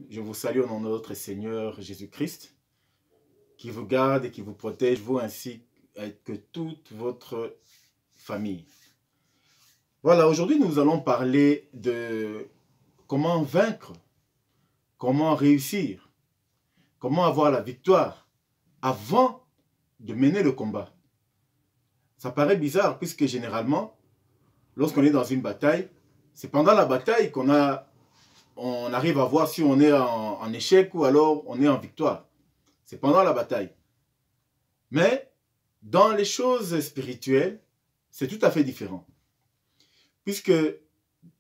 Je vous salue au nom de notre Seigneur Jésus-Christ, qui vous garde et qui vous protège, vous ainsi que toute votre famille. Voilà, aujourd'hui nous allons parler de comment vaincre, comment réussir, comment avoir la victoire avant de mener le combat. Ça paraît bizarre puisque généralement, lorsqu'on est dans une bataille, c'est pendant la bataille qu'on arrive à voir si on est en échec ou alors on est en victoire. C'est pendant la bataille. Mais dans les choses spirituelles, c'est tout à fait différent. Puisque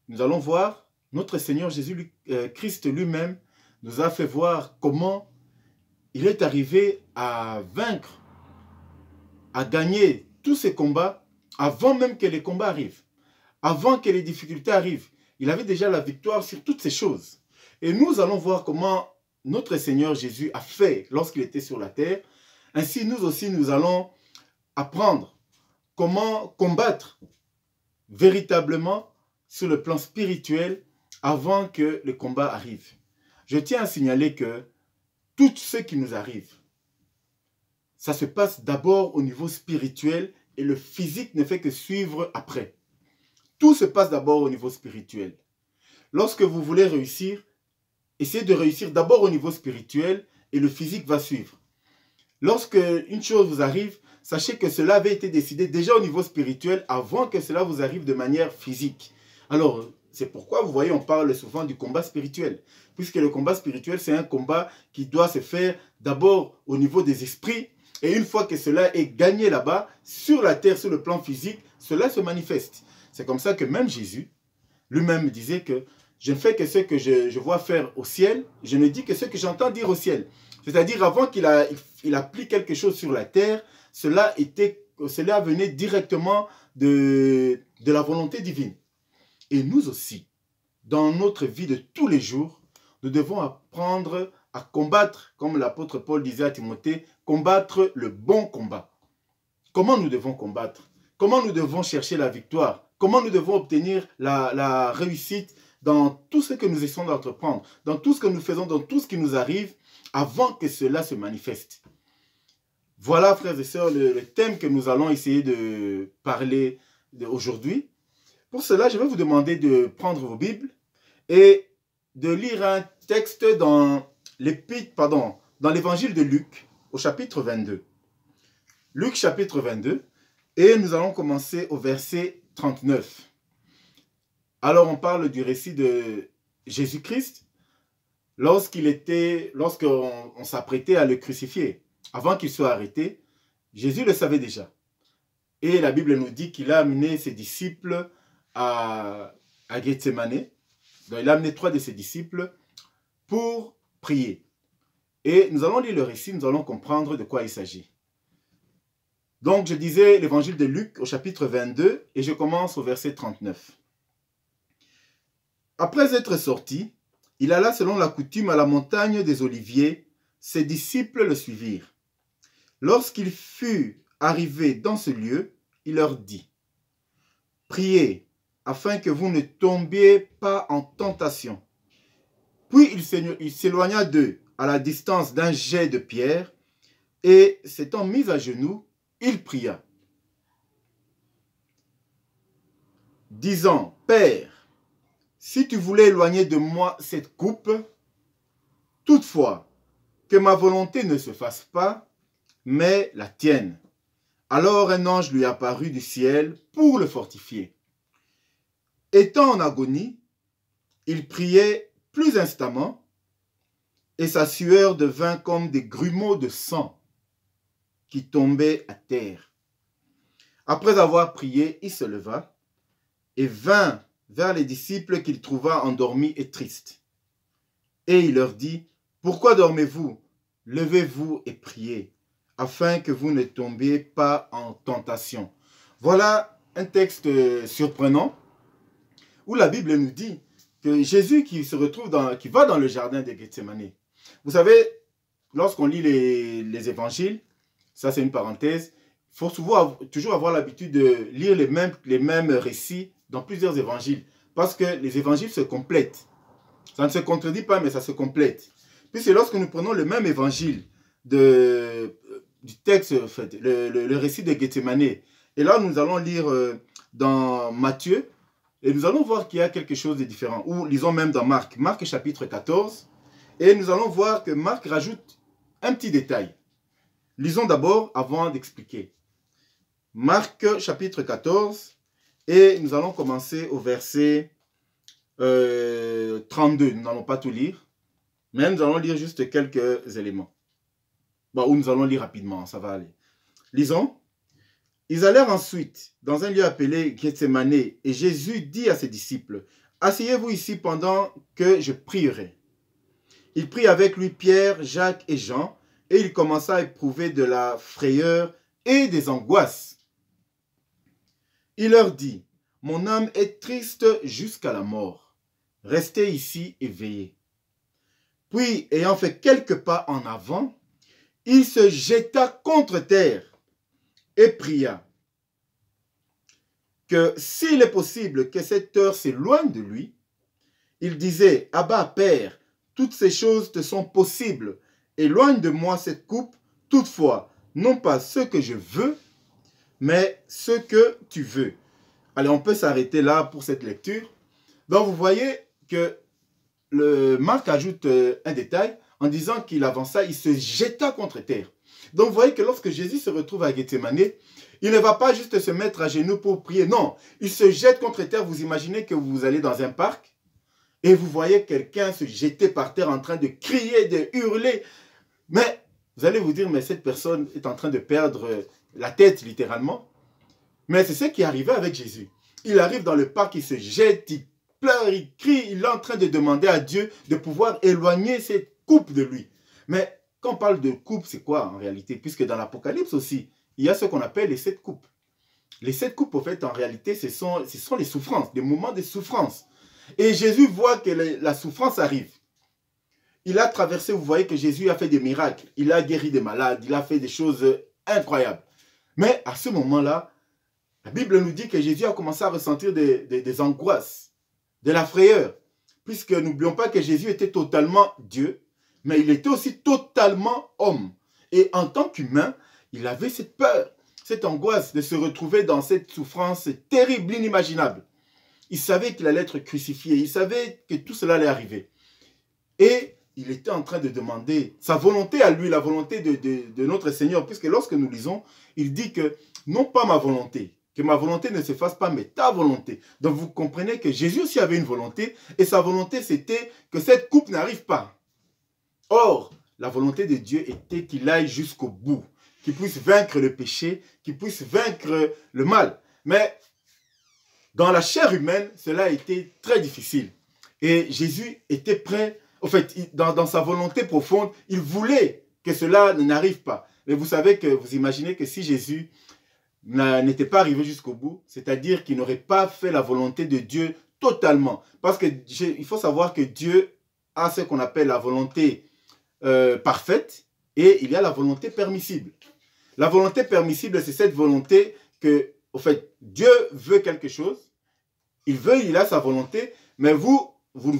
nous allons voir, notre Seigneur Jésus-Christ lui-même nous a fait voir comment il est arrivé à vaincre, à gagner tous ces combats avant même que les combats arrivent, avant que les difficultés arrivent. Il avait déjà la victoire sur toutes ces choses. Et nous allons voir comment notre Seigneur Jésus a fait lorsqu'il était sur la terre. Ainsi, nous aussi, nous allons apprendre comment combattre véritablement sur le plan spirituel avant que le combat arrive. Je tiens à signaler que tout ce qui nous arrive, ça se passe d'abord au niveau spirituel et le physique ne fait que suivre après. Tout se passe d'abord au niveau spirituel. Lorsque vous voulez réussir, essayez de réussir d'abord au niveau spirituel et le physique va suivre. Lorsque une chose vous arrive, sachez que cela avait été décidé déjà au niveau spirituel avant que cela vous arrive de manière physique. Alors, c'est pourquoi vous voyez, on parle souvent du combat spirituel. Puisque le combat spirituel, c'est un combat qui doit se faire d'abord au niveau des esprits. Et une fois que cela est gagné là-bas, sur la terre, sur le plan physique, cela se manifeste. C'est comme ça que même Jésus, lui-même disait que je ne fais que ce que je vois faire au ciel, je ne dis que ce que j'entends dire au ciel. C'est-à-dire avant qu'il applique quelque chose sur la terre, cela venait directement de la volonté divine. Et nous aussi, dans notre vie de tous les jours, nous devons apprendre à combattre, comme l'apôtre Paul disait à Timothée, combattre le bon combat. Comment nous devons combattre? Comment nous devons chercher la victoire? Comment nous devons obtenir la réussite dans tout ce que nous essayons d'entreprendre, dans tout ce que nous faisons, dans tout ce qui nous arrive, avant que cela se manifeste. Voilà, frères et sœurs, le thème que nous allons essayer de parler aujourd'hui. Pour cela, je vais vous demander de prendre vos Bibles et de lire un texte dans l'évangile de Luc, au chapitre 22. Luc, chapitre 22, et nous allons commencer au verset 39. Alors, on parle du récit de Jésus-Christ lorsqu'on s'apprêtait à le crucifier. Avant qu'il soit arrêté, Jésus le savait déjà. Et la Bible nous dit qu'il a amené ses disciples à Gethsémane. Donc, il a amené 3 de ses disciples pour prier. Et nous allons lire le récit, nous allons comprendre de quoi il s'agit. Donc, je disais l'évangile de Luc au chapitre 22 et je commence au verset 39. Après être sorti, il alla selon la coutume à la montagne des Oliviers. Ses disciples le suivirent. Lorsqu'il fut arrivé dans ce lieu, il leur dit : « Priez, afin que vous ne tombiez pas en tentation. » Puis il s'éloigna d'eux à la distance d'un jet de pierre, et s'étant mis à genoux, il pria, disant : « Père, si tu voulais éloigner de moi cette coupe, toutefois, que ma volonté ne se fasse pas, mais la tienne. » Alors un ange lui apparut du ciel pour le fortifier. Étant en agonie, il priait plus instamment, et sa sueur devint comme des grumeaux de sang qui tombaient à terre. Après avoir prié, il se leva et vint vers les disciples qu'il trouva endormis et tristes. Et il leur dit : « Pourquoi dormez-vous? Levez-vous et priez, afin que vous ne tombiez pas en tentation. » Voilà un texte surprenant où la Bible nous dit que Jésus qui va dans le jardin de Gethsémane. Vous savez, lorsqu'on lit les évangiles, ça c'est une parenthèse, il faut toujours avoir l'habitude de lire les mêmes récits dans plusieurs évangiles, parce que les évangiles se complètent. Ça ne se contredit pas, mais ça se complète. Puisque lorsque nous prenons le même évangile du texte, en fait, le récit de Gethsemane, et là nous allons lire dans Matthieu, et nous allons voir qu'il y a quelque chose de différent. Ou lisons même dans Marc, Marc chapitre 14, et nous allons voir que Marc rajoute un petit détail. Lisons d'abord avant d'expliquer. Marc chapitre 14, et nous allons commencer au verset 32. Nous n'allons pas tout lire, mais nous allons lire juste quelques éléments. Bon, ou nous allons lire rapidement, ça va aller. Lisons. Ils allèrent ensuite dans un lieu appelé Gethsemane, et Jésus dit à ses disciples, « Asseyez-vous ici pendant que je prierai. » Il prit avec lui Pierre, Jacques et Jean, et il commença à éprouver de la frayeur et des angoisses. Il leur dit, « Mon âme est triste jusqu'à la mort. Restez ici et veillez. » Puis, ayant fait quelques pas en avant, il se jeta contre terre et pria que s'il est possible que cette heure s'éloigne de lui, il disait, « Abba, Père, toutes ces choses te sont possibles. Éloigne de moi cette coupe, toutefois, non pas ce que je veux, mais ce que tu veux. » Allez, on peut s'arrêter là pour cette lecture. Donc, vous voyez que Marc ajoute un détail en disant qu'il avança, il se jeta contre terre. Donc, vous voyez que lorsque Jésus se retrouve à Gethsemane, il ne va pas juste se mettre à genoux pour prier. Non, il se jette contre terre. Vous imaginez que vous allez dans un parc et vous voyez quelqu'un se jeter par terre en train de crier, de hurler. Mais vous allez vous dire, mais cette personne est en train de perdre la tête littéralement. Mais c'est ce qui est arrivé avec Jésus. Il arrive dans le parc, il se jette, il pleure, il crie, il est en train de demander à Dieu de pouvoir éloigner cette coupe de lui. Mais quand on parle de coupe, c'est quoi en réalité? Puisque dans l'Apocalypse aussi, il y a ce qu'on appelle les 7 coupes. Les 7 coupes, en fait, en réalité, ce sont les souffrances, des moments de souffrance. Et Jésus voit que la souffrance arrive. Il a traversé, vous voyez que Jésus a fait des miracles. Il a guéri des malades, il a fait des choses incroyables. Mais à ce moment-là, la Bible nous dit que Jésus a commencé à ressentir des angoisses, de la frayeur. Puisque n'oublions pas que Jésus était totalement Dieu, mais il était aussi totalement homme. Et en tant qu'humain, il avait cette peur, cette angoisse de se retrouver dans cette souffrance terrible, inimaginable. Il savait qu'il allait être crucifié, il savait que tout cela allait arriver. Et il était en train de demander sa volonté à lui, la volonté de notre Seigneur. Puisque lorsque nous lisons, il dit que non pas ma volonté, que ma volonté ne se fasse pas, mais ta volonté. Donc vous comprenez que Jésus aussi avait une volonté, et sa volonté c'était que cette coupe n'arrive pas. Or, la volonté de Dieu était qu'il aille jusqu'au bout, qu'il puisse vaincre le péché, qu'il puisse vaincre le mal. Mais dans la chair humaine, cela a été très difficile. Et Jésus était prêt, en fait, dans sa volonté profonde, il voulait que cela n'arrive pas. Mais vous savez que, vous imaginez que si Jésus n'était pas arrivé jusqu'au bout, c'est-à-dire qu'il n'aurait pas fait la volonté de Dieu totalement. Parce qu'il faut savoir que Dieu a ce qu'on appelle la volonté parfaite et il y a la volonté permissible. La volonté permissible, c'est cette volonté que, en fait, Dieu veut quelque chose, il a sa volonté, mais vous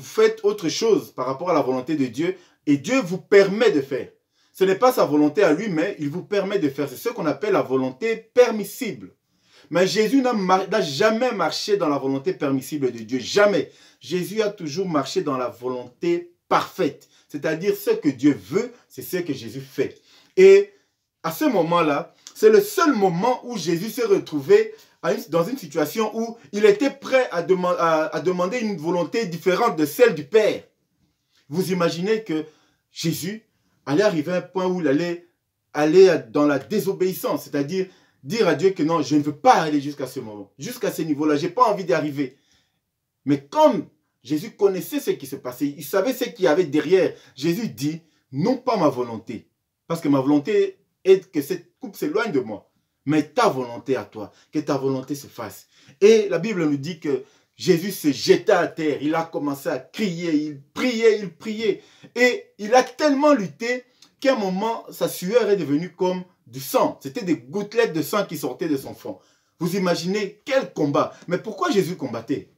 faites autre chose par rapport à la volonté de Dieu et Dieu vous permet de faire. Ce n'est pas sa volonté à lui, mais il vous permet de faire. C'est ce qu'on appelle la volonté permissible. Mais Jésus n'a jamais marché dans la volonté permissible de Dieu. Jamais. Jésus a toujours marché dans la volonté parfaite. C'est-à-dire ce que Dieu veut, c'est ce que Jésus fait. Et à ce moment-là, c'est le seul moment où Jésus s'est retrouvé dans une situation où il était prêt à demander une volonté différente de celle du Père. Vous imaginez que Jésus allait arriver à un point où il allait aller dans la désobéissance, c'est-à-dire dire à Dieu que non, je ne veux pas aller jusqu'à ce moment, jusqu'à ce niveau-là, je n'ai pas envie d'y arriver. Mais comme Jésus connaissait ce qui se passait, il savait ce qu'il y avait derrière, Jésus dit, non pas ma volonté, parce que ma volonté est que cette coupe s'éloigne de moi, mais ta volonté à toi, que ta volonté se fasse. Et la Bible nous dit que Jésus se jeta à terre, il a commencé à crier, il priait. Et il a tellement lutté qu'à un moment, sa sueur est devenue comme du sang. C'était des gouttelettes de sang qui sortaient de son front. Vous imaginez quel combat. Mais pourquoi Jésus combattait?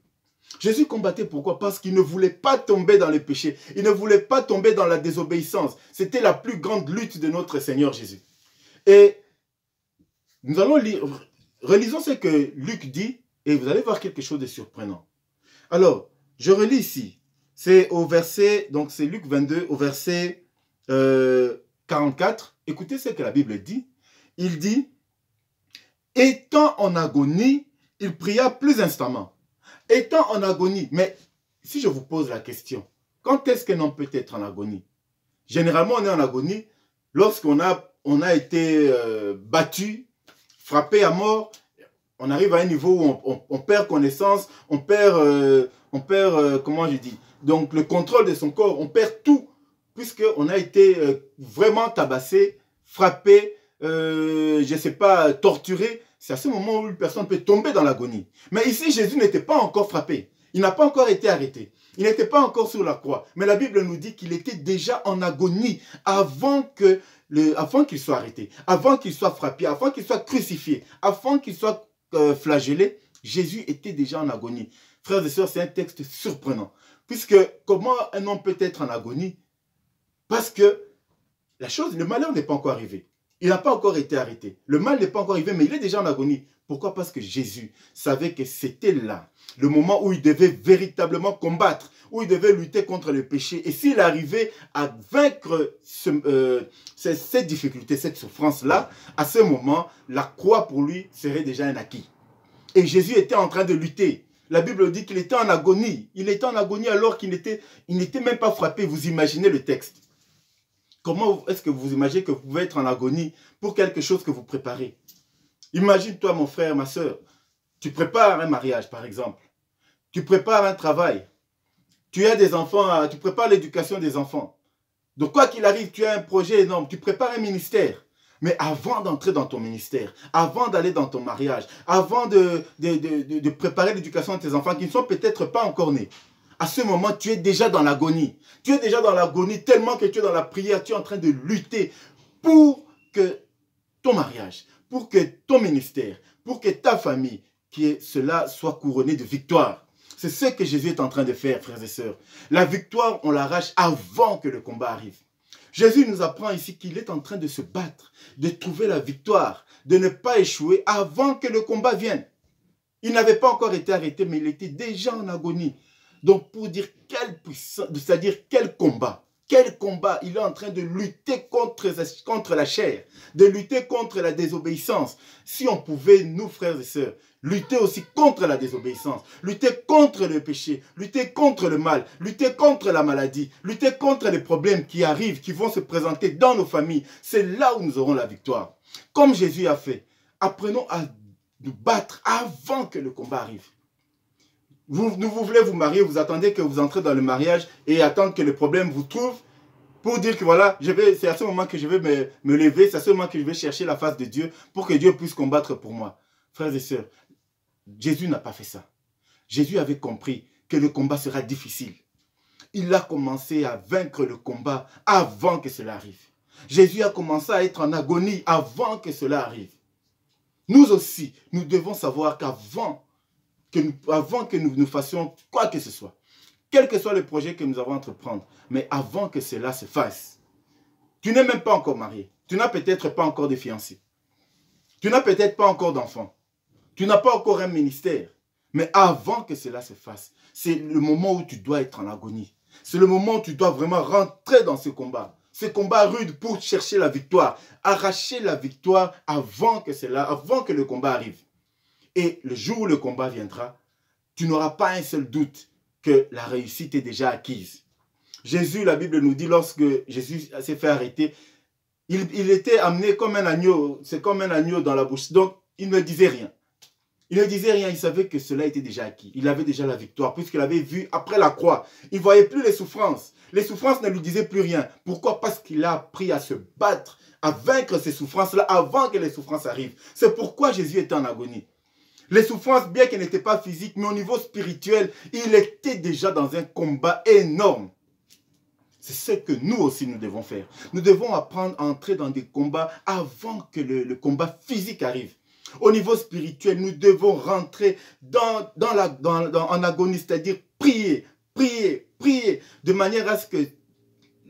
Jésus combattait pourquoi? Parce qu'il ne voulait pas tomber dans le péché. Il ne voulait pas tomber dans la désobéissance. C'était la plus grande lutte de notre Seigneur Jésus. Et nous allons lire, relisons ce que Luc dit et vous allez voir quelque chose de surprenant. Alors, je relis ici. C'est au verset, donc c'est Luc 22, au verset 44. Écoutez ce que la Bible dit. Il dit, étant en agonie, il pria plus instamment. Étant en agonie, mais si je vous pose la question, quand est-ce qu'un homme peut être en agonie? Généralement, on est en agonie lorsqu'on a été battu, frappé à mort. On arrive à un niveau où on perd connaissance, on perd, comment je dis, donc le contrôle de son corps, on perd tout, puisqu'on a été vraiment tabassé, frappé, je ne sais pas, torturé. C'est à ce moment où une personne peut tomber dans l'agonie. Mais ici, Jésus n'était pas encore frappé. Il n'a pas encore été arrêté. Il n'était pas encore sur la croix. Mais la Bible nous dit qu'il était déjà en agonie avant qu'il soit arrêté, avant qu'il soit frappé, avant qu'il soit crucifié, avant qu'il soit flagellé. Jésus était déjà en agonie. Frères et sœurs, c'est un texte surprenant. Puisque comment un homme peut être en agonie? Parce que le malheur n'est pas encore arrivé. Il n'a pas encore été arrêté. Le mal n'est pas encore arrivé, mais il est déjà en agonie. Pourquoi? Parce que Jésus savait que c'était là, le moment où il devait véritablement combattre, où il devait lutter contre le péché. Et s'il arrivait à vaincre cette difficulté, cette souffrance-là, à ce moment, la croix pour lui serait déjà un acquis. Et Jésus était en train de lutter. La Bible dit qu'il était en agonie. Il était en agonie alors qu'il n'était même pas frappé. Vous imaginez le texte. Comment est-ce que vous imaginez que vous pouvez être en agonie pour quelque chose que vous préparez? Imagine-toi, mon frère, ma soeur, tu prépares un mariage, par exemple. Tu prépares un travail. Tu as des enfants, tu prépares l'éducation des enfants. Donc, quoi qu'il arrive, tu as un projet énorme. Tu prépares un ministère. Mais avant d'entrer dans ton ministère, avant d'aller dans ton mariage, avant de préparer l'éducation de tes enfants qui ne sont peut-être pas encore nés, à ce moment, tu es déjà dans l'agonie. Tu es déjà dans l'agonie tellement que tu es dans la prière. Tu es en train de lutter pour que ton mariage, pour que ton ministère, pour que ta famille, cela soit couronné de victoire. C'est ce que Jésus est en train de faire, frères et sœurs. La victoire, on l'arrache avant que le combat arrive. Jésus nous apprend ici qu'il est en train de se battre, de trouver la victoire, de ne pas échouer avant que le combat vienne. Il n'avait pas encore été arrêté, mais il était déjà en agonie. Donc, pour dire quelle puissance, c'est-à-dire quel combat il est en train de lutter contre la chair, de lutter contre la désobéissance. Si on pouvait, nous, frères et sœurs, lutter aussi contre la désobéissance, lutter contre le péché, lutter contre le mal, lutter contre la maladie, lutter contre les problèmes qui arrivent, qui vont se présenter dans nos familles, c'est là où nous aurons la victoire. Comme Jésus a fait, apprenons à nous battre avant que le combat arrive. Vous voulez vous marier, vous attendez que vous entrez dans le mariage et attendre que le problème vous trouve pour dire que voilà, c'est à ce moment que je vais me lever, c'est à ce moment que je vais chercher la face de Dieu pour que Dieu puisse combattre pour moi. Frères et sœurs, Jésus n'a pas fait ça. Jésus avait compris que le combat sera difficile. Il a commencé à vaincre le combat avant que cela arrive. Jésus a commencé à être en agonie avant que cela arrive. Nous aussi, nous devons savoir qu'avant que nous fassions quoi que ce soit, quel que soit le projet que nous avons à entreprendre, mais avant que cela se fasse, tu n'es même pas encore marié, tu n'as peut-être pas encore de fiancé, tu n'as peut-être pas encore d'enfant, tu n'as pas encore un ministère, mais avant que cela se fasse, c'est le moment où tu dois être en agonie, c'est le moment où tu dois vraiment rentrer dans ce combat rude pour chercher la victoire, arracher la victoire avant que le combat arrive. Et le jour où le combat viendra, tu n'auras pas un seul doute que la réussite est déjà acquise. Jésus, la Bible nous dit, lorsque Jésus s'est fait arrêter, il était amené comme un agneau, c'est comme un agneau dans la bouche. Donc, il ne disait rien. Il ne disait rien, il savait que cela était déjà acquis. Il avait déjà la victoire, puisqu'il avait vu après la croix. Il ne voyait plus les souffrances. Les souffrances ne lui disaient plus rien. Pourquoi? Parce qu'il a appris à se battre, à vaincre ces souffrances-là avant que les souffrances arrivent. C'est pourquoi Jésus était en agonie. Les souffrances, bien qu'elles n'étaient pas physiques, mais au niveau spirituel, il était déjà dans un combat énorme. C'est ce que nous aussi nous devons faire. Nous devons apprendre à entrer dans des combats avant que le combat physique arrive. Au niveau spirituel, nous devons rentrer en agonie, c'est-à-dire prier, prier, prier, de manière à ce que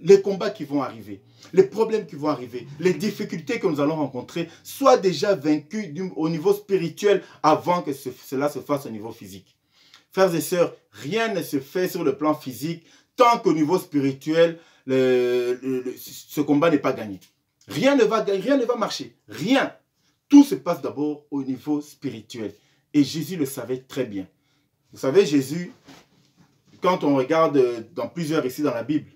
les combats qui vont arriver, les problèmes qui vont arriver, les difficultés que nous allons rencontrer soient déjà vaincus au niveau spirituel avant que cela se fasse au niveau physique. Frères et sœurs, rien ne se fait sur le plan physique tant qu'au niveau spirituel, ce combat n'est pas gagné. Rien ne va marcher, rien. Tout se passe d'abord au niveau spirituel. Et Jésus le savait très bien. Vous savez, Jésus, quand on regarde dans plusieurs récits dans la Bible,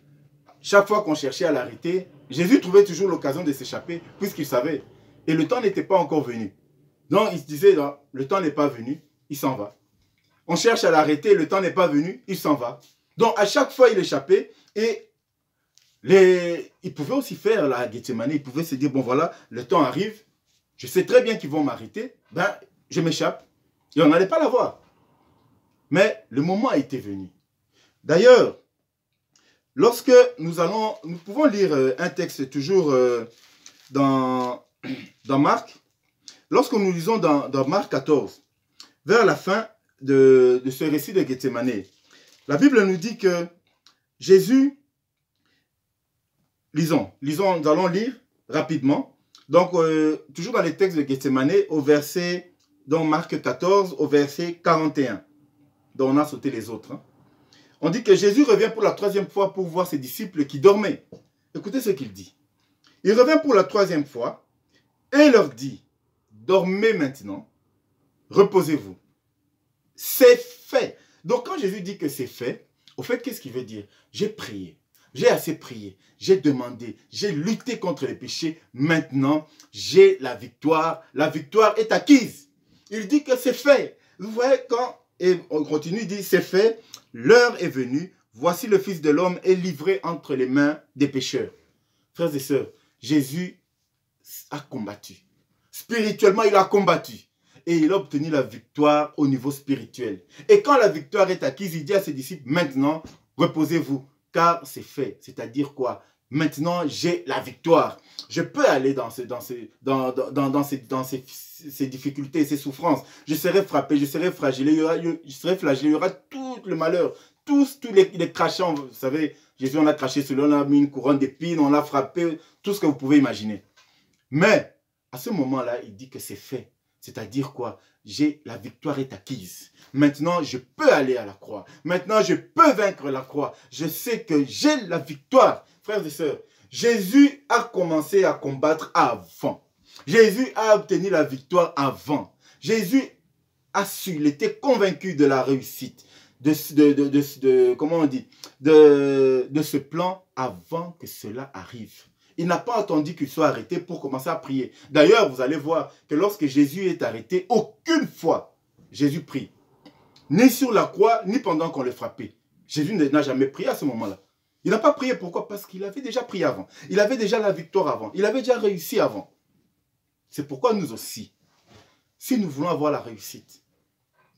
chaque fois qu'on cherchait à l'arrêter, Jésus trouvait toujours l'occasion de s'échapper, puisqu'il savait. Et le temps n'était pas encore venu. Donc il se disait, non, le temps n'est pas venu, il s'en va. On cherche à l'arrêter, le temps n'est pas venu, il s'en va. Donc à chaque fois, il échappait et il pouvait aussi faire la Gethsemane. Il pouvait se dire, bon voilà, le temps arrive, je sais très bien qu'ils vont m'arrêter, ben je m'échappe. Et on n'allait pas la voir. Mais le moment a été venu. D'ailleurs, lorsque nous pouvons lire un texte toujours dans Marc. Lorsque nous lisons dans Marc 14, vers la fin de ce récit de Gethsemane, la Bible nous dit que Jésus, nous allons lire rapidement. Donc, toujours dans les textes de Gethsemane, au verset, dans Marc 14, au verset 41. Donc, on a sauté les autres. Hein. On dit que Jésus revient pour la 3e fois pour voir ses disciples qui dormaient. Écoutez ce qu'il dit. Il revient pour la 3e fois et leur dit, dormez maintenant, reposez-vous. C'est fait. Donc quand Jésus dit que c'est fait, au fait, qu'est-ce qu'il veut dire? J'ai prié, j'ai assez prié, j'ai demandé, j'ai lutté contre les péchés. Maintenant, j'ai la victoire. La victoire est acquise. Il dit que c'est fait. Vous voyez et on continue, il dit, c'est fait. L'heure est venue, voici le Fils de l'homme est livré entre les mains des pécheurs. Frères et sœurs, Jésus a combattu. Spirituellement, il a combattu. Et il a obtenu la victoire au niveau spirituel. Et quand la victoire est acquise, il dit à ses disciples, maintenant, reposez-vous, car c'est fait. C'est-à-dire quoi? Maintenant, j'ai la victoire. Je peux aller dans ces difficultés, ces souffrances. Je serai frappé, je serai flagellé, il y aura tout le malheur, tous les crachants. Vous savez, Jésus, on a craché sur lui, on a mis une couronne d'épines, on l'a frappé, tout ce que vous pouvez imaginer. Mais, à ce moment-là, il dit que c'est fait. C'est-à-dire quoi? La victoire est acquise. Maintenant, je peux aller à la croix. Maintenant, je peux vaincre la croix. Je sais que j'ai la victoire. Frères et sœurs, Jésus a commencé à combattre avant. Jésus a obtenu la victoire avant. Jésus a su, il était convaincu de la réussite, comment on dit, de ce plan avant que cela arrive. Il n'a pas attendu qu'il soit arrêté pour commencer à prier. D'ailleurs, vous allez voir que lorsque Jésus est arrêté, aucune fois Jésus prie. Ni sur la croix, ni pendant qu'on le frappait. Jésus n'a jamais prié à ce moment-là. Il n'a pas prié, pourquoi? Parce qu'il avait déjà prié avant. Il avait déjà la victoire avant. Il avait déjà réussi avant. C'est pourquoi nous aussi, si nous voulons avoir la réussite,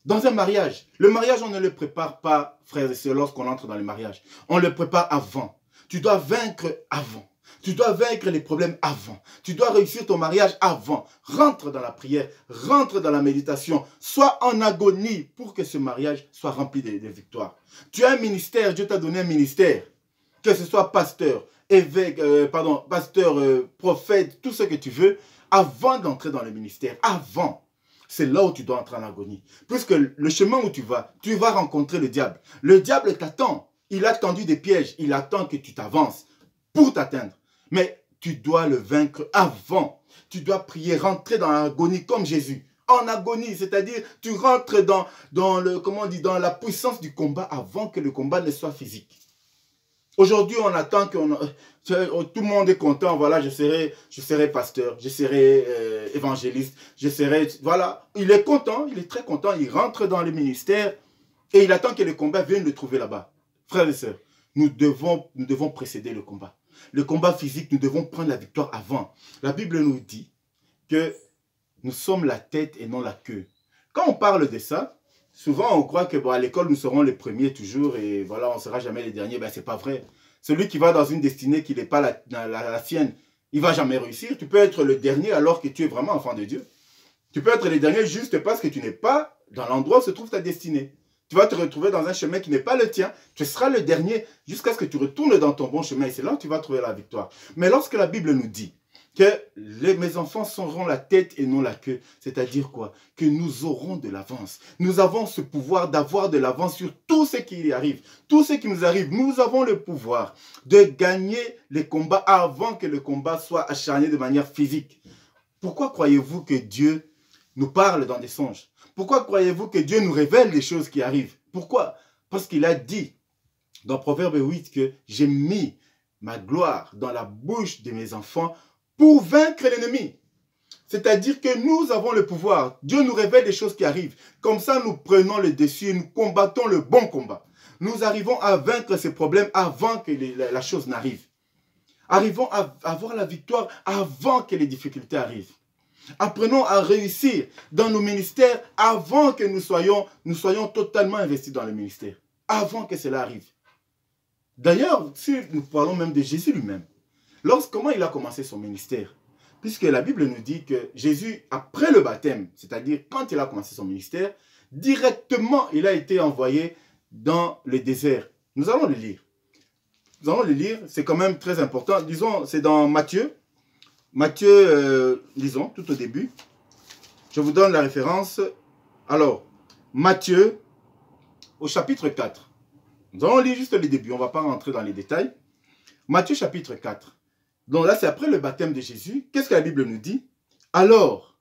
dans un mariage, le mariage, on ne le prépare pas, frères et sœurs, lorsqu'on entre dans le mariage. On le prépare avant. Tu dois vaincre avant. Tu dois vaincre les problèmes avant. Tu dois réussir ton mariage avant. Rentre dans la prière, rentre dans la méditation. Sois en agonie pour que ce mariage soit rempli de victoires. Tu as un ministère, Dieu t'a donné un ministère. Que ce soit pasteur, évêque, pasteur, prophète, tout ce que tu veux. Avant d'entrer dans le ministère, avant. C'est là où tu dois entrer en agonie. Puisque le chemin où tu vas rencontrer le diable. Le diable t'attend. Il a tendu des pièges. Il attend que tu t'avances pour t'atteindre. Mais tu dois le vaincre avant. Tu dois prier, rentrer dans l'agonie comme Jésus. En agonie, c'est-à-dire tu rentres dans la puissance du combat avant que le combat ne soit physique. Aujourd'hui, on attend que tout le monde est content. Voilà, je serai pasteur, je serai évangéliste, voilà. Il est content, il est très content. Il rentre dans le ministère et il attend que le combat vienne le trouver là-bas. Frères et sœurs, nous devons précéder le combat. Le combat physique, nous devons prendre la victoire avant. La Bible nous dit que nous sommes la tête et non la queue. Quand on parle de ça, souvent on croit que à l'école nous serons les premiers toujours et voilà, on ne sera jamais les derniers. Ben, ce n'est pas vrai. Celui qui va dans une destinée qui n'est pas la sienne, il ne va jamais réussir. Tu peux être le dernier alors que tu es vraiment enfant de Dieu. Tu peux être le dernier juste parce que tu n'es pas dans l'endroit où se trouve ta destinée. Tu vas te retrouver dans un chemin qui n'est pas le tien. Tu seras le dernier jusqu'à ce que tu retournes dans ton bon chemin. Et c'est là où tu vas trouver la victoire. Mais lorsque la Bible nous dit que mes enfants seront la tête et non la queue, c'est-à-dire quoi? Que nous aurons de l'avance. Nous avons ce pouvoir d'avoir de l'avance sur tout ce qui arrive. Tout ce qui nous arrive, nous avons le pouvoir de gagner les combats avant que le combat soit acharné de manière physique. Pourquoi croyez-vous que Dieu nous parle dans des songes? Pourquoi croyez-vous que Dieu nous révèle des choses qui arrivent? Pourquoi? Parce qu'il a dit dans Proverbe 8 que j'ai mis ma gloire dans la bouche de mes enfants pour vaincre l'ennemi. C'est-à-dire que nous avons le pouvoir. Dieu nous révèle des choses qui arrivent. Comme ça, nous prenons le dessus et nous combattons le bon combat. Nous arrivons à vaincre ces problèmes avant que la chose n'arrive. Arrivons à avoir la victoire avant que les difficultés arrivent. Apprenons à réussir dans nos ministères avant que nous soyons totalement investis dans le ministère. Avant que cela arrive. D'ailleurs, si nous parlons même de Jésus lui-même, comment il a commencé son ministère? Puisque la Bible nous dit que Jésus, après le baptême, c'est-à-dire quand il a commencé son ministère, directement il a été envoyé dans le désert. Nous allons le lire. Nous allons le lire, c'est quand même très important. Disons, c'est dans Matthieu. Matthieu, lisons, tout au début. Je vous donne la référence. Alors, Matthieu, au chapitre 4. Nous allons lire juste le début, on ne va pas rentrer dans les détails. Matthieu chapitre 4. Donc là, c'est après le baptême de Jésus. Qu'est-ce que la Bible nous dit? Alors,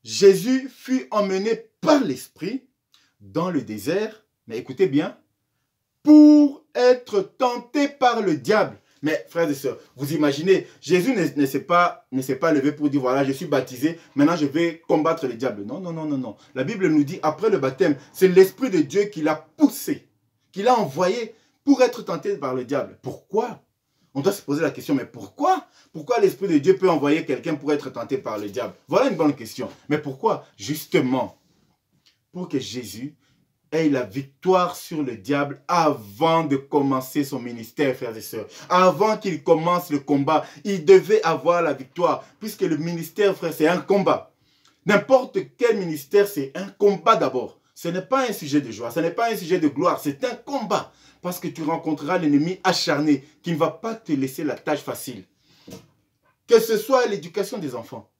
Jésus fut emmené par l'Esprit dans le désert, mais écoutez bien, pour être tenté par le diable. Mais frères et sœurs, vous imaginez, Jésus ne s'est pas levé pour dire, voilà, je suis baptisé, maintenant je vais combattre le diable. Non, non, non, non, non. La Bible nous dit, après le baptême, c'est l'Esprit de Dieu qui l'a poussé, qui l'a envoyé pour être tenté par le diable. Pourquoi? On doit se poser la question, mais pourquoi? Pourquoi l'Esprit de Dieu peut envoyer quelqu'un pour être tenté par le diable? Voilà une bonne question. Mais pourquoi? Justement, pour que Jésus ait la victoire sur le diable avant de commencer son ministère, frères et sœurs. Avant qu'il commence le combat, il devait avoir la victoire, puisque le ministère, frère, c'est un combat. N'importe quel ministère, c'est un combat d'abord. Ce n'est pas un sujet de joie, ce n'est pas un sujet de gloire, c'est un combat. Parce que tu rencontreras l'ennemi acharné qui ne va pas te laisser la tâche facile. Que ce soit l'éducation des enfants,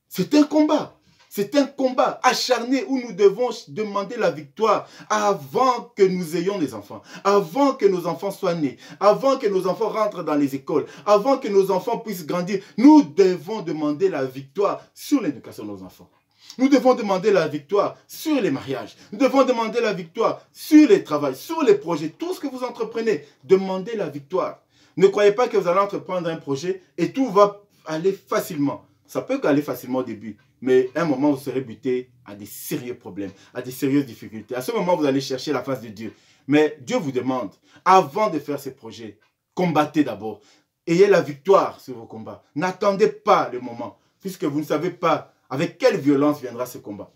c'est un combat. C'est un combat acharné où nous devons demander la victoire avant que nous ayons des enfants, avant que nos enfants soient nés, avant que nos enfants rentrent dans les écoles, avant que nos enfants puissent grandir. Nous devons demander la victoire sur l'éducation de nos enfants. Nous devons demander la victoire sur les mariages. Nous devons demander la victoire sur les travaux, sur les projets. Tout ce que vous entreprenez, demandez la victoire. Ne croyez pas que vous allez entreprendre un projet et tout va aller facilement. Ça peut aller facilement au début, mais à un moment, vous serez buté à des sérieux problèmes, à des sérieuses difficultés. À ce moment, vous allez chercher la face de Dieu. Mais Dieu vous demande, avant de faire ces projets, combattez d'abord. Ayez la victoire sur vos combats. N'attendez pas le moment, puisque vous ne savez pas avec quelle violence viendra ce combat.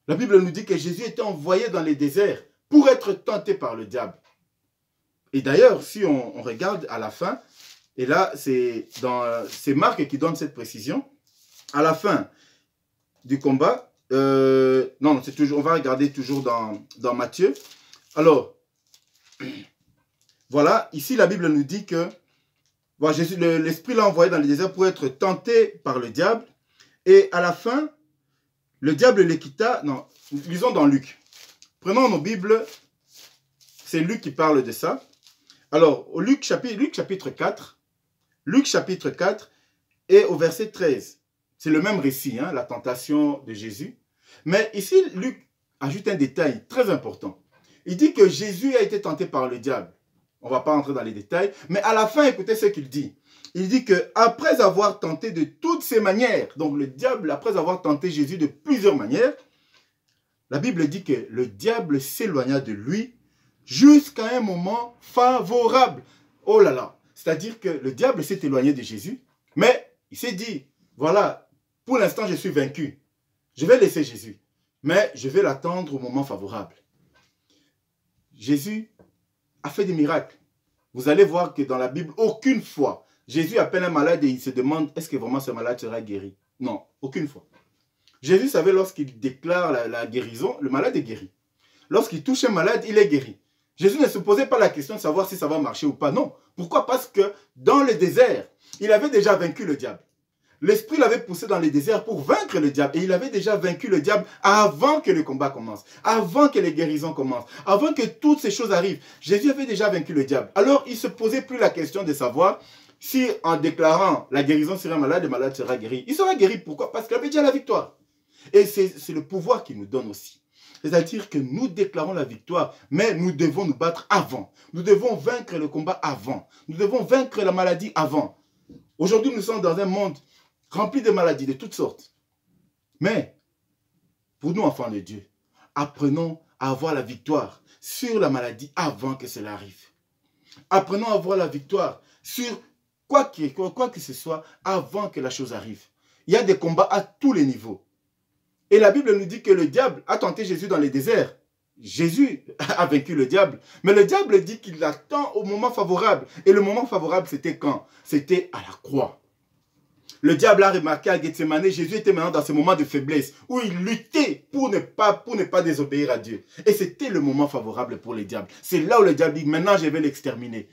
La Bible nous dit que Jésus était envoyé dans les déserts pour être tenté par le diable. Et d'ailleurs, si on regarde à la fin, et là, c'est Marc qui donne cette précision. À la fin du combat, non, c'est toujours, on va regarder toujours dans Matthieu. Alors, voilà, ici la Bible nous dit que voilà, l'Esprit l'a envoyé dans le désert pour être tenté par le diable. Et à la fin, le diable les quitta. Non, lisons dans Luc. Prenons nos Bibles. C'est Luc qui parle de ça. Alors, au Luc chapitre 4. Luc chapitre 4 et au verset 13. C'est le même récit, hein, la tentation de Jésus. Mais ici, Luc ajoute un détail très important. Il dit que Jésus a été tenté par le diable. On ne va pas entrer dans les détails. Mais à la fin, écoutez ce qu'il dit. Il dit qu'après avoir tenté de toutes ces manières, donc le diable, après avoir tenté Jésus de plusieurs manières, la Bible dit que le diable s'éloigna de lui jusqu'à un moment favorable. Oh là là! C'est-à-dire que le diable s'est éloigné de Jésus, mais il s'est dit, voilà, pour l'instant je suis vaincu. Je vais laisser Jésus, mais je vais l'attendre au moment favorable. Jésus a fait des miracles. Vous allez voir que dans la Bible, aucune fois, Jésus appelle un malade et il se demande, est-ce que vraiment ce malade sera guéri? Non, aucune fois. Jésus savait lorsqu'il déclare la guérison, le malade est guéri. Lorsqu'il touche un malade, il est guéri. Jésus ne se posait pas la question de savoir si ça va marcher ou pas. Non. Pourquoi? Parce que dans le désert, il avait déjà vaincu le diable. L'esprit l'avait poussé dans le désert pour vaincre le diable. Et il avait déjà vaincu le diable avant que le combat commence, avant que les guérisons commencent, avant que toutes ces choses arrivent. Jésus avait déjà vaincu le diable. Alors, il ne se posait plus la question de savoir si en déclarant la guérison sur un malade, le malade sera guéri. Il sera guéri. Pourquoi? Parce qu'il avait déjà la victoire. Et c'est le pouvoir qu'il nous donne aussi. C'est-à-dire que nous déclarons la victoire, mais nous devons nous battre avant. Nous devons vaincre le combat avant. Nous devons vaincre la maladie avant. Aujourd'hui, nous sommes dans un monde rempli de maladies de toutes sortes. Mais, pour nous, enfants de Dieu, apprenons à avoir la victoire sur la maladie avant que cela arrive. Apprenons à avoir la victoire sur quoi que ce soit avant que la chose arrive. Il y a des combats à tous les niveaux. Et la Bible nous dit que le diable a tenté Jésus dans les déserts. Jésus a vaincu le diable. Mais le diable dit qu'il attend au moment favorable. Et le moment favorable, c'était quand? C'était à la croix. Le diable a remarqué à Gethsemane, Jésus était maintenant dans ce moment de faiblesse où il luttait pour ne pas désobéir à Dieu. Et c'était le moment favorable pour le diable. C'est là où le diable dit, maintenant je vais l'exterminer.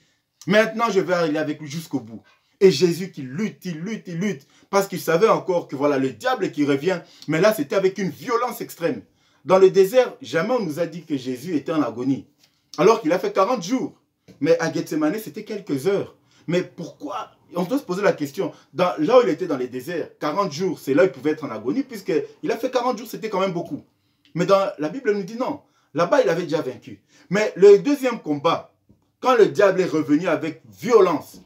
Maintenant je vais aller avec lui jusqu'au bout. Et Jésus qui lutte, il lutte, parce qu'il savait encore que voilà le diable qui revient. Mais là, c'était avec une violence extrême. Dans le désert, jamais on nous a dit que Jésus était en agonie. Alors qu'il a fait 40 jours. Mais à Gethsemane, c'était quelques heures. Mais pourquoi? On doit se poser la question. Là où il était dans les déserts, 40 jours, c'est là où il pouvait être en agonie, puisqu'il a fait 40 jours, c'était quand même beaucoup. Mais dans la Bible nous dit non. Là-bas, il avait déjà vaincu. Mais le deuxième combat, quand le diable est revenu avec violence,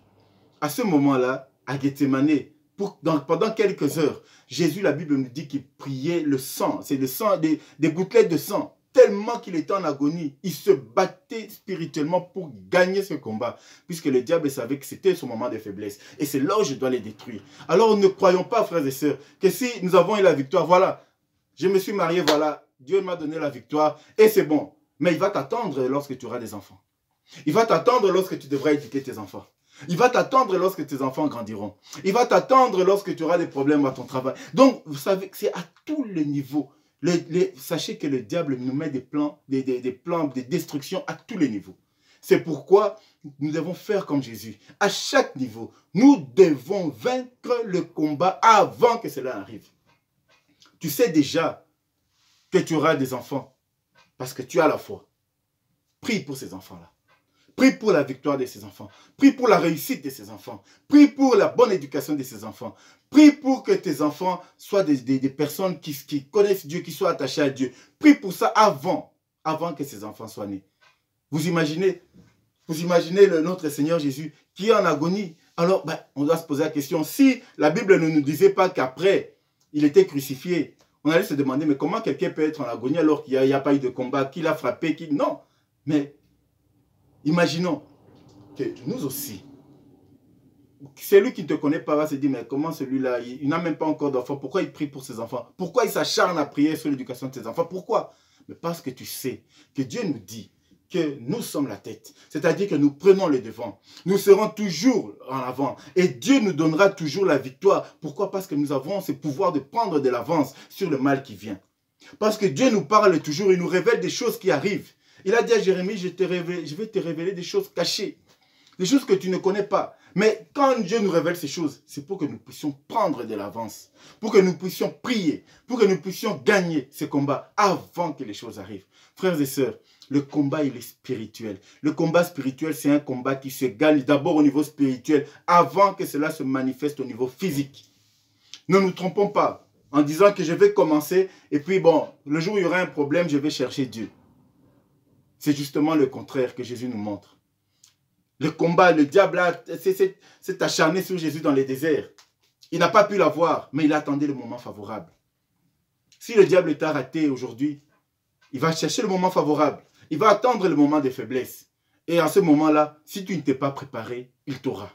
à ce moment-là, à Gethsemane, pendant quelques heures, Jésus, la Bible nous dit qu'il priait le sang. C'est le sang, des gouttelettes de sang. Tellement qu'il était en agonie, il se battait spirituellement pour gagner ce combat. Puisque le diable savait que c'était son moment de faiblesse. Et c'est là où je dois les détruire. Alors ne croyons pas, frères et sœurs, que si nous avons eu la victoire, voilà, je me suis marié, voilà, Dieu m'a donné la victoire et c'est bon. Mais il va t'attendre lorsque tu auras des enfants. Il va t'attendre lorsque tu devras éduquer tes enfants. Il va t'attendre lorsque tes enfants grandiront. Il va t'attendre lorsque tu auras des problèmes à ton travail. Donc, vous savez que c'est à tous les niveaux. Sachez que le diable nous met des plans de destruction à tous les niveaux. C'est pourquoi nous devons faire comme Jésus. À chaque niveau, nous devons vaincre le combat avant que cela arrive. Tu sais déjà que tu auras des enfants parce que tu as la foi. Prie pour ces enfants-là. Prie pour la victoire de ces enfants. Prie pour la réussite de ces enfants. Prie pour la bonne éducation de ces enfants. Prie pour que tes enfants soient des personnes qui connaissent Dieu, qui soient attachées à Dieu. Prie pour ça avant que ces enfants soient nés. Vous imaginez notre Seigneur Jésus qui est en agonie. Alors, on doit se poser la question, si la Bible ne nous disait pas qu'après, il était crucifié, on allait se demander, mais comment quelqu'un peut être en agonie alors qu'il n'y a pas eu de combat, qu'il a frappé, Non, mais imaginons que nous aussi, celui qui ne te connaît pas va se dire, mais comment celui-là, il n'a même pas encore d'enfants, pourquoi il prie pour ses enfants? Pourquoi il s'acharne à prier sur l'éducation de ses enfants? Pourquoi? Mais parce que tu sais que Dieu nous dit que nous sommes la tête, c'est-à-dire que nous prenons le devant, nous serons toujours en avant et Dieu nous donnera toujours la victoire. Pourquoi? Parce que nous avons ce pouvoir de prendre de l'avance sur le mal qui vient. Parce que Dieu nous parle toujours, il nous révèle des choses qui arrivent. Il a dit à Jérémie, je vais te révéler des choses cachées, des choses que tu ne connais pas. Mais quand Dieu nous révèle ces choses, c'est pour que nous puissions prendre de l'avance, pour que nous puissions prier, pour que nous puissions gagner ce combat avant que les choses arrivent. Frères et sœurs, le combat, il est spirituel. Le combat spirituel, c'est un combat qui se gagne d'abord au niveau spirituel, avant que cela se manifeste au niveau physique. Ne nous trompons pas en disant que je vais commencer, et puis bon, le jour où il y aura un problème, je vais chercher Dieu. C'est justement le contraire que Jésus nous montre. Le combat, le diable s'est acharné sur Jésus dans les déserts. Il n'a pas pu l'avoir, mais il attendait le moment favorable. Si le diable t'a raté aujourd'hui, il va chercher le moment favorable. Il va attendre le moment de faiblesse. Et à ce moment-là, si tu ne t'es pas préparé, il t'aura.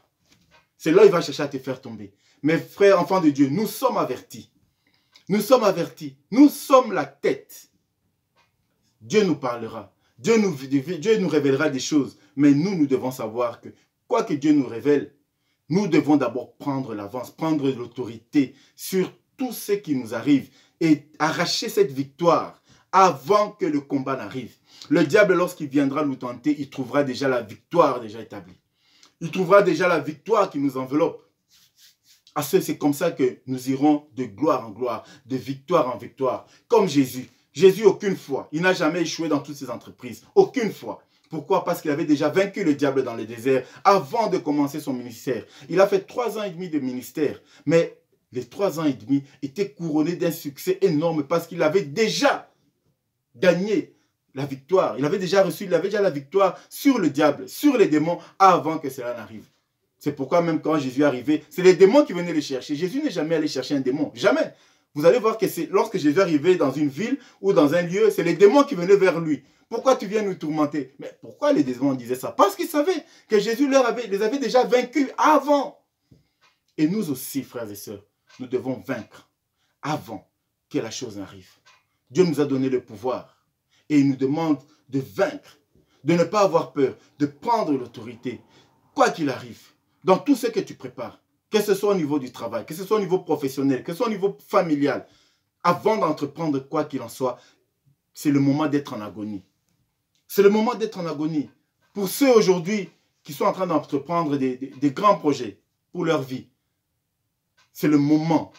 C'est là qu'il va chercher à te faire tomber. Mes frères, enfants de Dieu, nous sommes avertis. Nous sommes avertis. Nous sommes la tête. Dieu nous parlera. Dieu nous révélera des choses. Mais nous devons savoir que, quoi que Dieu nous révèle, nous devons d'abord prendre l'avance, prendre l'autorité sur tout ce qui nous arrive. et arracher cette victoire avant que le combat n'arrive. Le diable, lorsqu'il viendra nous tenter, il trouvera déjà la victoire déjà établie. Il trouvera déjà la victoire qui nous enveloppe. C'est comme ça que nous irons de gloire en gloire, de victoire en victoire, comme Jésus. Jésus, aucune fois, il n'a jamais échoué dans toutes ses entreprises, aucune fois. Pourquoi? Parce qu'il avait déjà vaincu le diable dans le désert avant de commencer son ministère. Il a fait 3 ans et demi de ministère, mais les 3 ans et demi étaient couronnés d'un succès énorme parce qu'il avait déjà gagné la victoire. Il avait déjà la victoire sur le diable, sur les démons, avant que cela n'arrive. C'est pourquoi même quand Jésus est arrivé, c'est les démons qui venaient le chercher. Jésus n'est jamais allé chercher un démon, jamais. Vous allez voir que c'est lorsque Jésus est arrivé dans une ville ou dans un lieu, c'est les démons qui venaient vers lui. Pourquoi tu viens nous tourmenter? Mais pourquoi les démons disaient ça? Parce qu'ils savaient que Jésus les avait déjà vaincus avant. Et nous aussi, frères et sœurs, nous devons vaincre avant que la chose n'arrive. Dieu nous a donné le pouvoir et il nous demande de vaincre, de ne pas avoir peur, de prendre l'autorité, quoi qu'il arrive, dans tout ce que tu prépares, que ce soit au niveau du travail, que ce soit au niveau professionnel, que ce soit au niveau familial, avant d'entreprendre quoi qu'il en soit, c'est le moment d'être en agonie. C'est le moment d'être en agonie. Pour ceux aujourd'hui qui sont en train d'entreprendre des grands projets pour leur vie, c'est le moment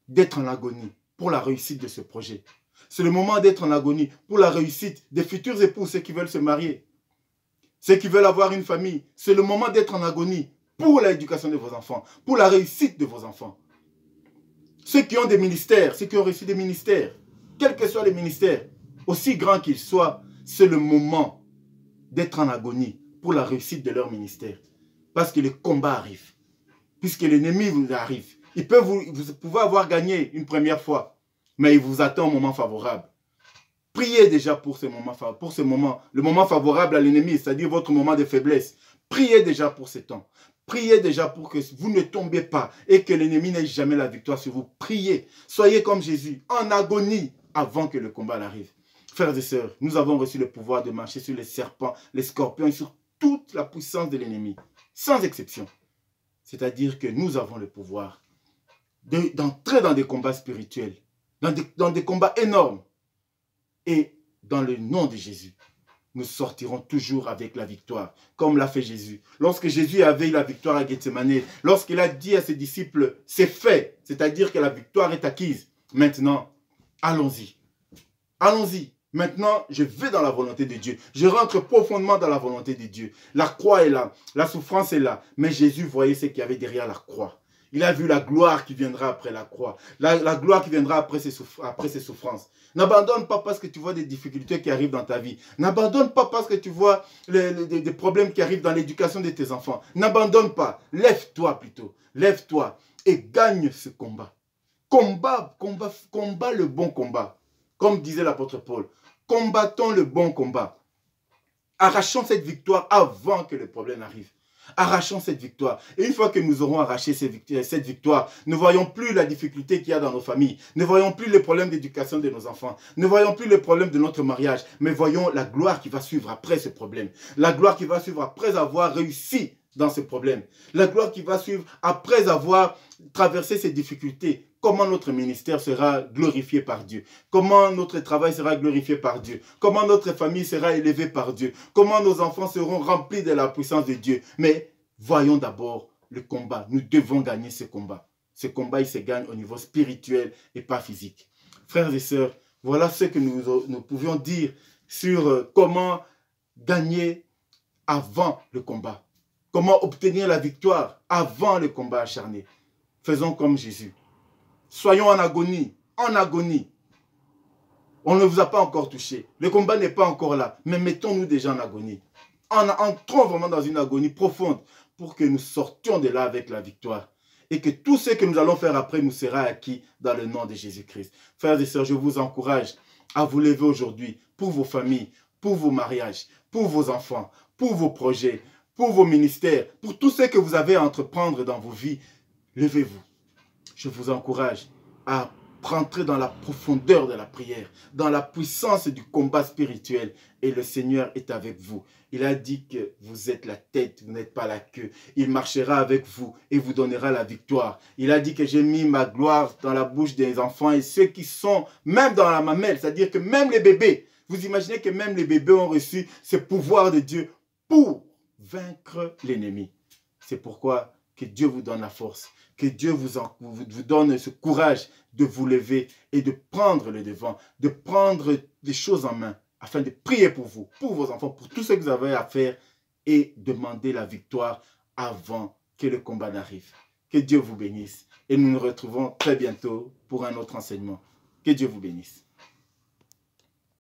d'être en agonie pour la réussite de ce projet. C'est le moment d'être en agonie pour la réussite des futurs époux, ceux qui veulent se marier, ceux qui veulent avoir une famille. C'est le moment d'être en agonie pour l'éducation de vos enfants, pour la réussite de vos enfants. Ceux qui ont des ministères, ceux qui ont reçu des ministères, quels que soient les ministères, aussi grands qu'ils soient, c'est le moment d'être en agonie pour la réussite de leur ministère. Parce que le combat arrive, puisque l'ennemi vous arrive. Vous pouvez avoir gagné une première fois, mais il vous attend au moment favorable. Priez déjà pour ce moment, le moment favorable à l'ennemi, c'est-à-dire votre moment de faiblesse. Priez déjà pour ce temps. Priez déjà pour que vous ne tombiez pas et que l'ennemi n'ait jamais la victoire sur vous. Priez. Soyez comme Jésus, en agonie avant que le combat n'arrive. Frères et sœurs, nous avons reçu le pouvoir de marcher sur les serpents, les scorpions et sur toute la puissance de l'ennemi, sans exception. C'est-à-dire que nous avons le pouvoir d'entrer dans des combats spirituels, dans des combats énormes. Et dans le nom de Jésus, nous sortirons toujours avec la victoire, comme l'a fait Jésus. Lorsque Jésus avait eu la victoire à Gethsemane, lorsqu'il a dit à ses disciples, c'est fait, c'est-à-dire que la victoire est acquise. Maintenant, allons-y. Allons-y. Maintenant, je vais dans la volonté de Dieu. Je rentre profondément dans la volonté de Dieu. La croix est là, la souffrance est là. Mais Jésus voyait ce qu'il y avait derrière la croix. Il a vu la gloire qui viendra après la croix. La gloire qui viendra après ses souffrances. N'abandonne pas parce que tu vois des difficultés qui arrivent dans ta vie. N'abandonne pas parce que tu vois des problèmes qui arrivent dans l'éducation de tes enfants. N'abandonne pas. Lève-toi plutôt. Lève-toi et gagne ce combat. Combat le bon combat. Comme disait l'apôtre Paul. Combattons le bon combat. Arrachons cette victoire avant que le problème arrive. Arrachons cette victoire. Et une fois que nous aurons arraché cette victoire, ne voyons plus la difficulté qu'il y a dans nos familles. Ne voyons plus les problèmes d'éducation de nos enfants. Ne voyons plus les problèmes de notre mariage. Mais voyons la gloire qui va suivre après ce problème. La gloire qui va suivre après avoir réussi dans ce problème. La gloire qui va suivre après avoir traversé ces difficultés. Comment notre ministère sera glorifié par Dieu. Comment notre travail sera glorifié par Dieu. Comment notre famille sera élevée par Dieu. Comment nos enfants seront remplis de la puissance de Dieu. Mais voyons d'abord le combat. Nous devons gagner ce combat. Ce combat, il se gagne au niveau spirituel et pas physique. Frères et sœurs, voilà ce que nous pouvions dire sur comment gagner avant le combat. Comment obtenir la victoire avant le combat acharné. Faisons comme Jésus. Soyons en agonie, en agonie. On ne vous a pas encore touché. Le combat n'est pas encore là. Mais mettons-nous déjà en agonie. Entrons vraiment dans une agonie profonde pour que nous sortions de là avec la victoire. Et que tout ce que nous allons faire après nous sera acquis dans le nom de Jésus-Christ. Frères et sœurs, je vous encourage à vous lever aujourd'hui pour vos familles, pour vos mariages, pour vos enfants, pour vos projets, pour vos ministères, pour tout ce que vous avez à entreprendre dans vos vies. Levez-vous. Je vous encourage à rentrer dans la profondeur de la prière, dans la puissance du combat spirituel. Et le Seigneur est avec vous. Il a dit que vous êtes la tête, vous n'êtes pas la queue. Il marchera avec vous et vous donnera la victoire. Il a dit que j'ai mis ma gloire dans la bouche des enfants et ceux qui sont même dans la mamelle, c'est-à-dire que même les bébés, vous imaginez que même les bébés ont reçu ce pouvoir de Dieu pour vaincre l'ennemi. C'est pourquoi que Dieu vous donne la force, que Dieu vous donne ce courage de vous lever et de prendre le devant, de prendre les choses en main, afin de prier pour vous, pour vos enfants, pour tout ce que vous avez à faire et demander la victoire avant que le combat n'arrive. Que Dieu vous bénisse et nous nous retrouvons très bientôt pour un autre enseignement. Que Dieu vous bénisse.